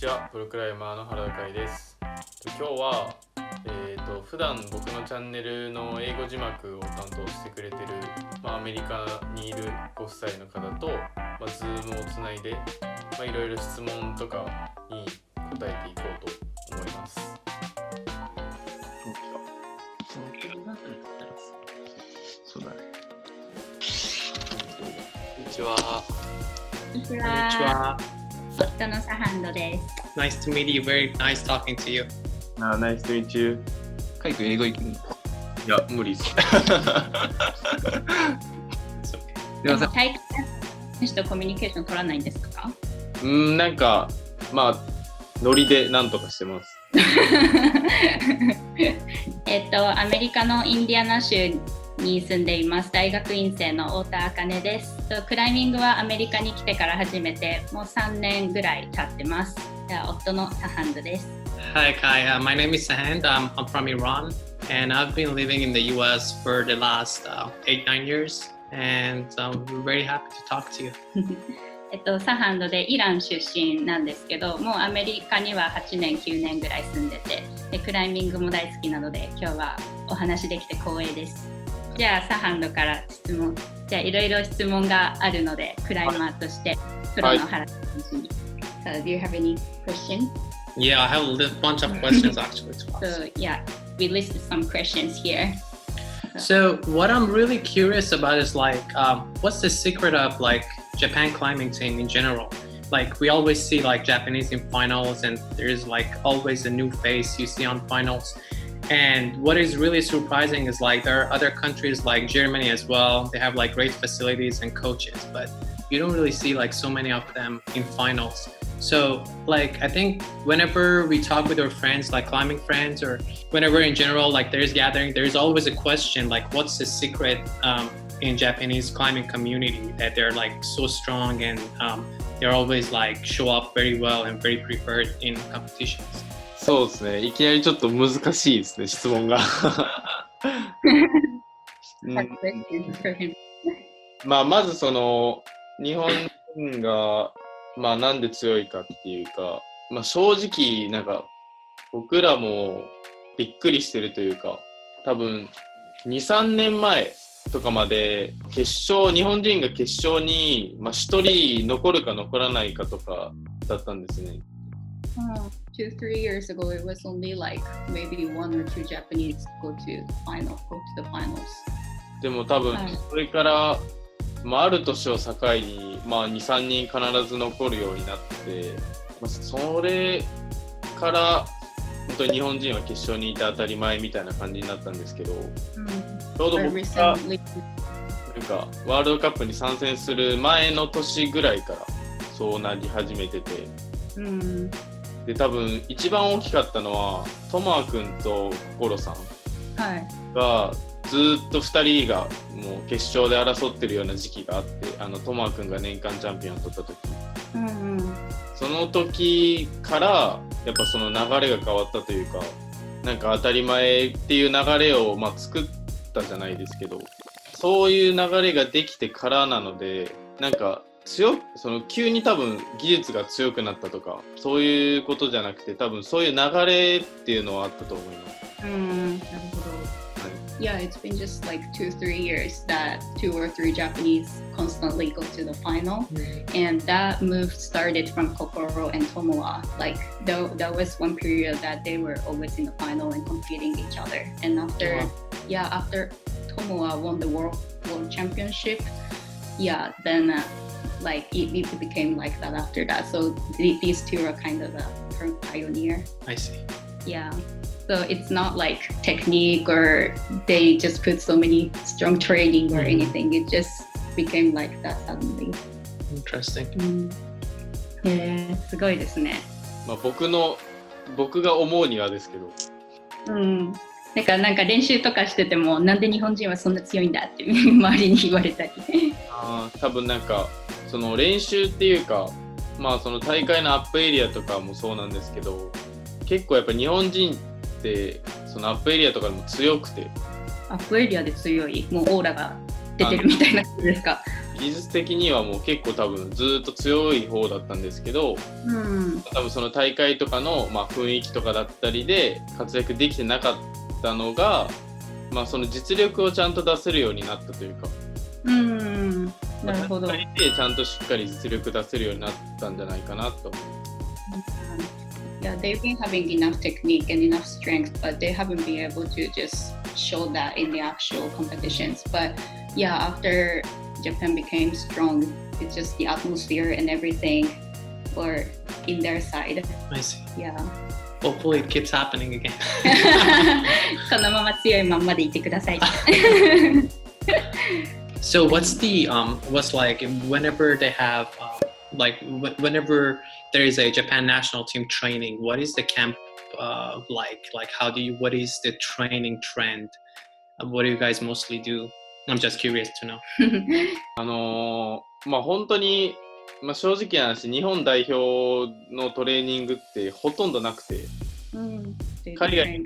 ちは、プロクライマーの原田海です。今日は、普段僕のチャンネルの英語字幕を担当してくれてる、アメリカにいるご夫妻の方と、Zoom をつないで、いろいろ質問とかに答えていこうと思います。そうだね。こんにちは。こんにちは。夫のサハンドです。Nice to meet you. Very nice talking to you. Nice to meet you. カイ君英語いけるの？いや、無理です。でも大会選手とコミュニケーション取らないんですか？なんか、ノリでなんとかしてます。アメリカのインディアナ州に住んでいます。大学院生の太田茜です。クライミングはアメリカに来てから始めてもう3年ぐらい経ってます。じゃあ夫のサハンドです。Hi Kai, my name is Sahand. I'm from Iran and I've been living in the US for the last 8-9 years and we're very happy to talk to you. サハンドでイラン出身なんですけど、もうアメリカには8年9年ぐらい住んでて、でクライミングも大好きなので今日はお話できて光栄です。じゃあサハンドから質問、じゃあいろいろ質問があるので、クライマーとしてプロの原田選手に。So, do you have any questions? Yeah, I have a bunch of questions actually to ask. So, yeah, we listed some questions here. So, what I'm really curious about is what's the secret of Japan climbing team in general? We always see Japanese in finals and there's always a new face you see on finals. And what is really surprising is there are other countries like Germany as well. They have great facilities and coaches, but you don't really see so many of them in finals. So I think whenever we talk with our friends, climbing friends, or whenever in general there's gathering, there's always a question what's the secret in Japanese climbing community that they're so strong and they're always show up very well and very prepared in competitions. そうですね。いきなりちょっと難しいですね、質問が。まず日本人がなんで強いかっていうか、正直僕らもびっくりしてるというか、多分 2,3 年前とかまで日本人が決勝に1人残るか残らないかとかだったんですね。2-3 years ago, it was only maybe 1 or 2 Japanese go to the finals. でも多分それから、ある年を境に、2,3 人必ず残るようになって、それから本当に日本人は決勝にいて当たり前みたいな感じになったんですけど、ちょうど僕がワールドカップに参戦する前の年ぐらいからそうなり始めてて、で多分一番大きかったのはトモア君と心さんがずっと2人がもう決勝で争ってるような時期があって、トモア君が年間チャンピオンを取った時、その時からやっぱその流れが変わったというか、当たり前っていう流れを作ったじゃないですけど、そういう流れができてからなので、急に多分技術が強くなったとかそういうことじゃなくて、多分そういう流れっていうのはあったと思います。なるほど。Yeah, it's been just 2-3 years that 2 or 3 Japanese constantly go to the final, and that move started from Kokoro and Tomoa. That was one period that they were always in the final and competing each other. And after Tomoa won the world championship, then it became like that after that. So these two are kind of a pioneer. I see. Yeah. So it's not technique or they just put so many strong training or anything. It just became like that suddenly. Interesting. すごいですね。僕が思うにはですけど。なんか練習とかしてても、なんで日本人はそんな強いんだって周りに言われたり。多分その練習っていうか、その大会のアップエリアとかもそうなんですけど、結構やっぱ日本人ってそのアップエリアとかでも強くて。アップエリアで強い、もうオーラが出てるみたいなことですか？技術的にはもう結構多分ずっと強い方だったんですけど、多分その大会とかの、雰囲気とかだったりで活躍できてなかったのが、その実力をちゃんと出せるようになったというか、なるほど。大会でちゃんとしっかり実力出せるようになったんじゃないかなと思う。Yeah, they've been having enough technique and enough strength, but they haven't been able to just show that in the actual competitions. But yeah, after Japan became strong, it's just the atmosphere and everything were in their side. I see. Yeah. Hopefully it keeps happening again. このまま強いまんまでいてください。So what's the what's like whenever they have whenever there is a Japan national team training, what is the camp like how do you, what is the training trend? What do you guys mostly do? I'm just curious to know. 本当に、正直な話、日本代表のトレーニングってほとんどなくて、海外に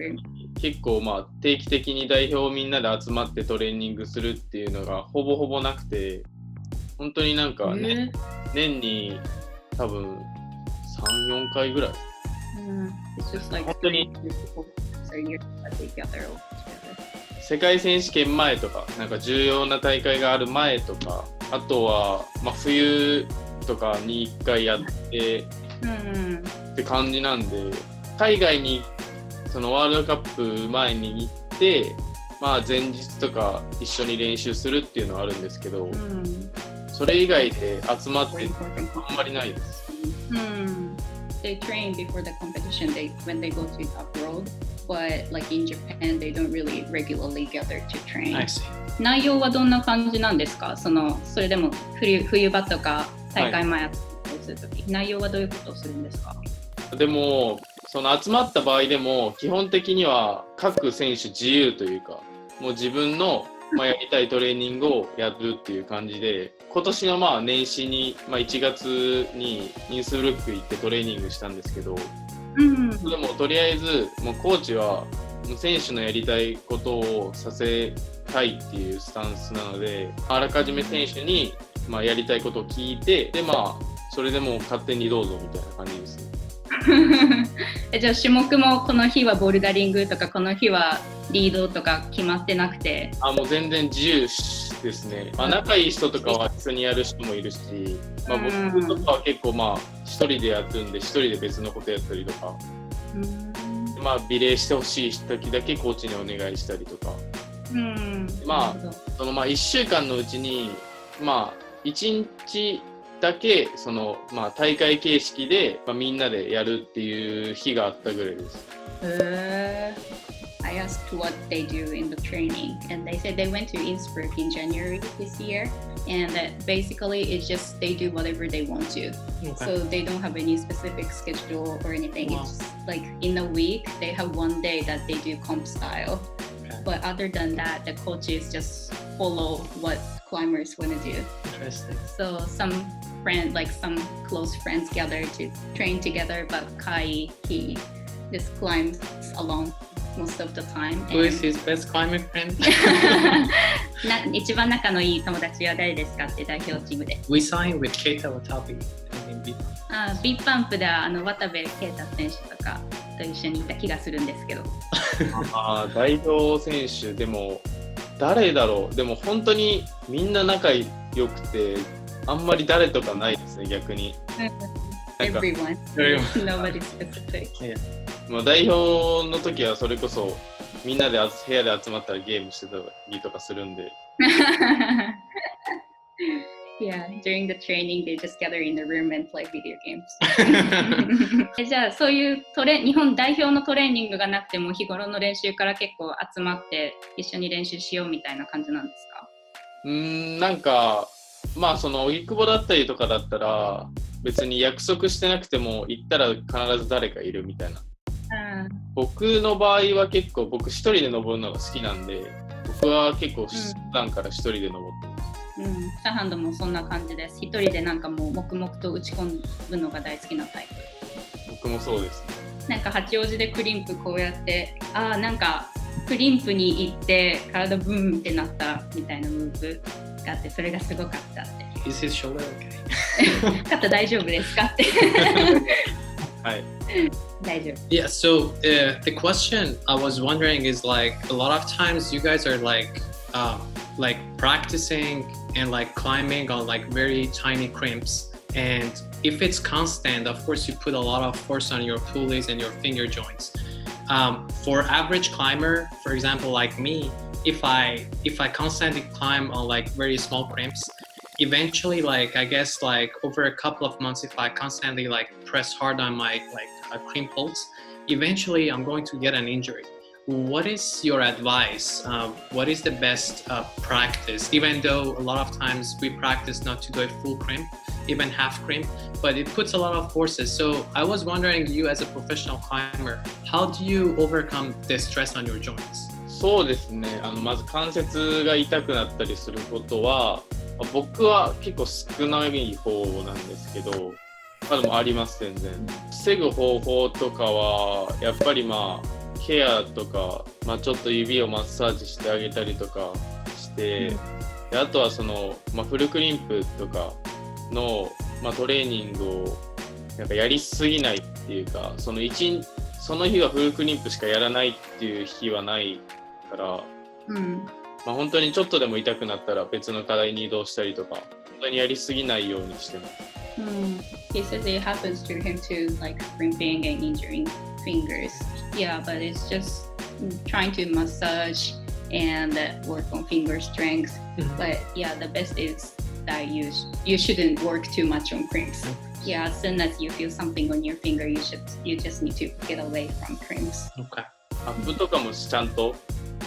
結構定期的に代表みんなで集まってトレーニングするっていうのがほぼほぼなくて、本当になんか、年に多分 3,4 回ぐらい。本当に世界選手権前とか、なんか重要な大会がある前とか、あとは、冬とかに1回やって、って感じなんで、海外にそのワールドカップ前に行って、前日とか一緒に練習するっていうのはあるんですけど、それ以外で集まってあんまりないです。They train before the competition when they go to abroad, but like in Japan, they don't really regularly gather to train. I see. 内容はどんな感じなんですか？それでも冬場とか大会前するとき、内容はどういうことをするんですか？でもその集まった場合でも基本的には各選手自由というか、もう自分のやりたいトレーニングをやるっていう感じで、今年の年始に、1月にインスブルック行ってトレーニングしたんですけど、でもとりあえずもうコーチは選手のやりたいことをさせたいっていうスタンスなので、あらかじめ選手にやりたいことを聞いて、でそれでもう勝手にどうぞみたいな感じですね。じゃあ種目もこの日はボルダリングとかこの日はリードとか決まってなくて、もう全然自由ですね。仲いい人とかは一緒にやる人もいるし、僕とかは結構一人でやるんで一人で別のことやったりとか、美礼してほしい時だけコーチにお願いしたりとか、その1週間のうちに1日だけその大会形式でみんなでやるっていう日があったぐらいです。I asked what they do in the training, and they said they went to Innsbruck in January this year, and basically it's just they do whatever they want to. So they don't have any specific schedule or anything. It's like in a week they have one day that they do comp style. But other than that, the coaches just follow what climbers want to do. Interesting. So some close friends gather to train together, but Kai, he just climbs alone most of the time. Who is his best climbing friend? 一番仲のいい友達は誰ですかって代表チームで。We signed with Keita Watabe in B Pump. ビッパンプでは渡部圭太選手とかと一緒にいた気がするんですけど。代表選手でも誰だろう。でも本当にみんな仲良くて、あんまり誰とかないですね、逆に。Everyone. Nobody specific. 代表の時はそれこそみんなで部屋で集まったらゲームしてたりとかするんで。Yeah, during the training they just gather in the room and play video games. じゃあそういう日本代表のトレーニングがなくても日頃の練習から結構集まって一緒に練習しようみたいな感じなんですか？なんかその荻窪だったりとかだったら別に約束してなくても行ったら必ず誰かいるみたいな。僕の場合は結構僕一人で登るのが好きなんで、僕は結構普段から一人で登ってます。サハンドもそんな感じです。一人でなんかもう黙々と打ち込むのが大好きなタイプ。僕もそうですね。なんか八王子でクリンプこうやってなんかクリンプに行って体ブーンってなったみたいなムーブかって、それがすごかったって。Is his shoulder okay? 肩大丈夫ですかって。はい。大丈夫。Yeah, so the question I was wondering is like a lot of times you guys are like practicing and like climbing on like very tiny crimps, and if it's constant, of course you put a lot of force on your pulleys and your finger joints. For average climber, for example, like me, if I constantly climb on like very small crimps, eventually, like I guess like over a couple of months, if I constantly like press hard on my crimp pulls, eventually I'm going to get an injury. What is your advice? What is the best practice? Even though a lot of times we practice not to do a full crimp, even half crimp, but it puts a lot of forces. So I was wondering, you as a professional climber, how do you overcome the stress on your joints? そうですね。まず関節が痛くなったりすることは、僕は結構少ない方なんですけど、でもあります全然。防ぐ方法とかはやっぱりケアとか、ちょっと指をマッサージしてあげたりとかして、であとはフルクリンプとかの、トレーニングをなんかやりすぎないっていうか、その日はフルクリンプしかやらないっていう日はないから、本当にちょっとでも痛くなったら別の課題に移動したりとか、本当にやりすぎないようにしてます。He says it happens to him too, like crimping and injuring fingers. Yeah, but it's just trying to massage and work on finger strength. But yeah, the best is that you shouldn't work too much on crimps. Yeah, as soon as you feel something on your finger, you just need to get away from crimps. Okay. アップとかもちゃんと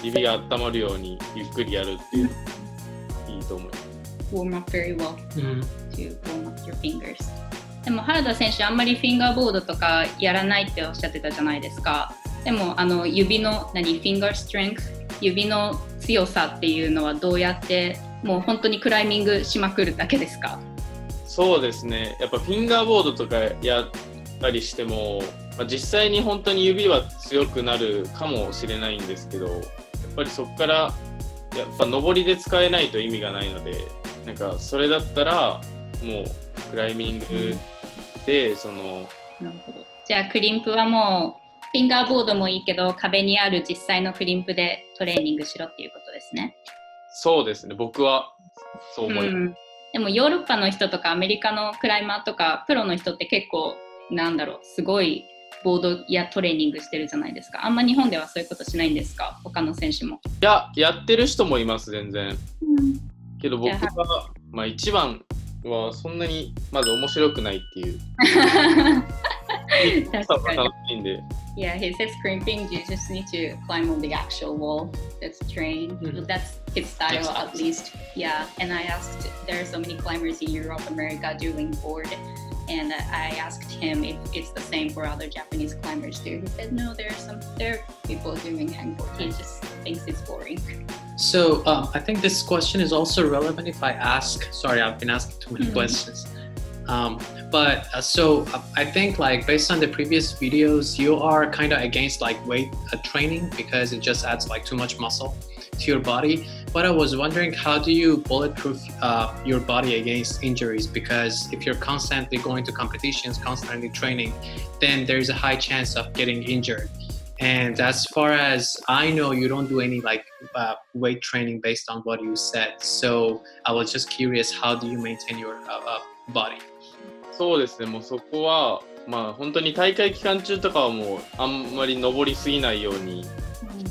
指が温まるようにゆっくりやるっていうのがいいと思います。Warm up very well to warm up your fingers. でも原田選手あんまりフィンガーボードとかやらないっておっしゃってたじゃないですか。でも指のフィンガーストレングス、指の強さっていうのはどうやってもう本当にクライミングしまくるだけですか？そうですね。やっぱフィンガーボードとかやったりしても、実際に本当に指は強くなるかもしれないんですけど、やっぱりそこからやっぱ上りで使えないと意味がないので、なんかそれだったらもうクライミングでなるほど。じゃあクリンプはもうフィンガーボードもいいけど壁にある実際のクリンプでトレーニングしろっていうことですね。そうですね。僕はそう思います。でもヨーロッパの人とかアメリカのクライマーとかプロの人って結構すごいボードやトレーニングしてるじゃないですか。あんま日本ではそういうことしないんですか？他の選手も。いや、やってる人もいます全然。けど僕は一番はそんなにまず面白くないっていう。確かに。楽しいんで。Yeah, he says crimping, you just need to climb on the actual wall. That's train. That's his style at least. Yeah, and I asked, there are so many climbers in Europe, America doing board. And I asked him if it's the same for other Japanese climbers too. He said no, there are people doing hangboard. He just thinks it's boring. So I think this question is also relevant if I ask. Sorry, I've been asking too many questions. So I think like based on the previous videos, you are kind of against like weight training because it just adds like too much muscle to your body. But I was wondering, how do you bulletproof your body against injuries? Because if you're constantly going to competitions, constantly training, then there's a high chance of getting injured. And as far as I know, you don't do any like weight training based on what you said. So I was just curious, how do you maintain your body? そうですね。もうそこは本当に大会期間中とかはもうあんまり登りすぎないようにし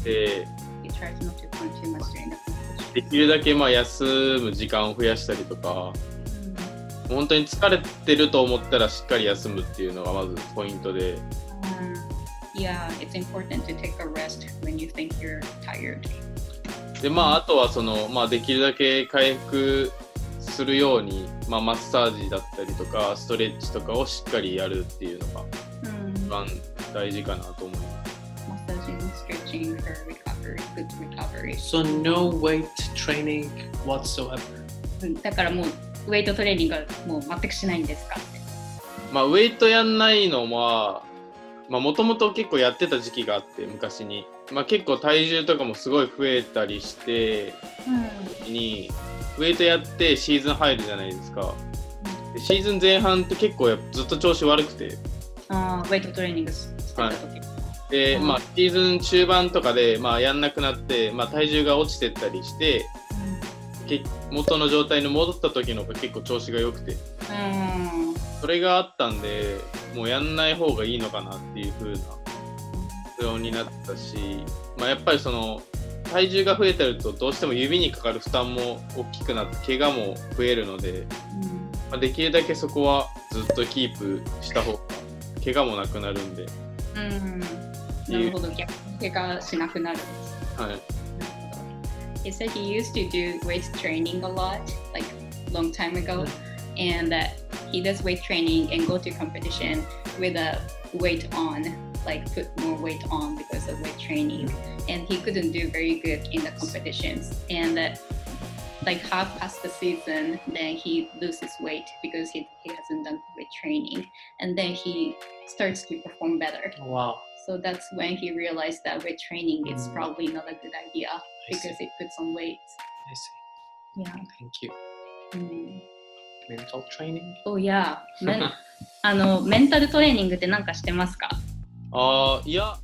て、できるだけ休む時間を増やしたりとか、本当に疲れてると思ったらしっかり休むっていうのがまずポイントで。Yeah, it's important to take a rest when you think you're tired. であとはできるだけ回復するように、マッサージだったりとかストレッチとかをしっかりやるっていうのが一番大事かなと思います。Massaging, stretching for recovery, good recovery. So no weight training whatsoever. だからもうウェイトトレーニングはもう全くしないんですかって。ウェイトやんないのはもともと結構やってた時期があって昔に、結構体重とかもすごい増えたりして、時にウェイトやってシーズン入るじゃないですか。でシーズン前半って結構ずっと調子悪くて。ウェイトトレーニングしてた時。で、シーズン中盤とかで、やんなくなって、体重が落ちてったりして、元の状態に戻った時の方が結構調子が良くて、それがあったんで、もうやんない方がいいのかなっていう風な不安になったし、やっぱりその体重が増えてるとどうしても指にかかる負担も大きくなって怪我も増えるので、できるだけそこはずっとキープした方が怪我もなくなるんで。なるほど、逆に怪我しなくなるんです。はい。He said he used to do weight training a lot, like long time ago, and he does weight training and go to competition with a weight on, like put more weight on because of weight training, and he couldn't do very good in the competitions. And like half past the season, then he loses weight because he hasn't done weight training, and then he starts to perform better. Wow. So that's when he realized that weight training is probably not a good idea because it puts on weight. I see. Yeah. Thank you. Mental training? Oh yeah. メンタルトレーニングって何かしてますか？いや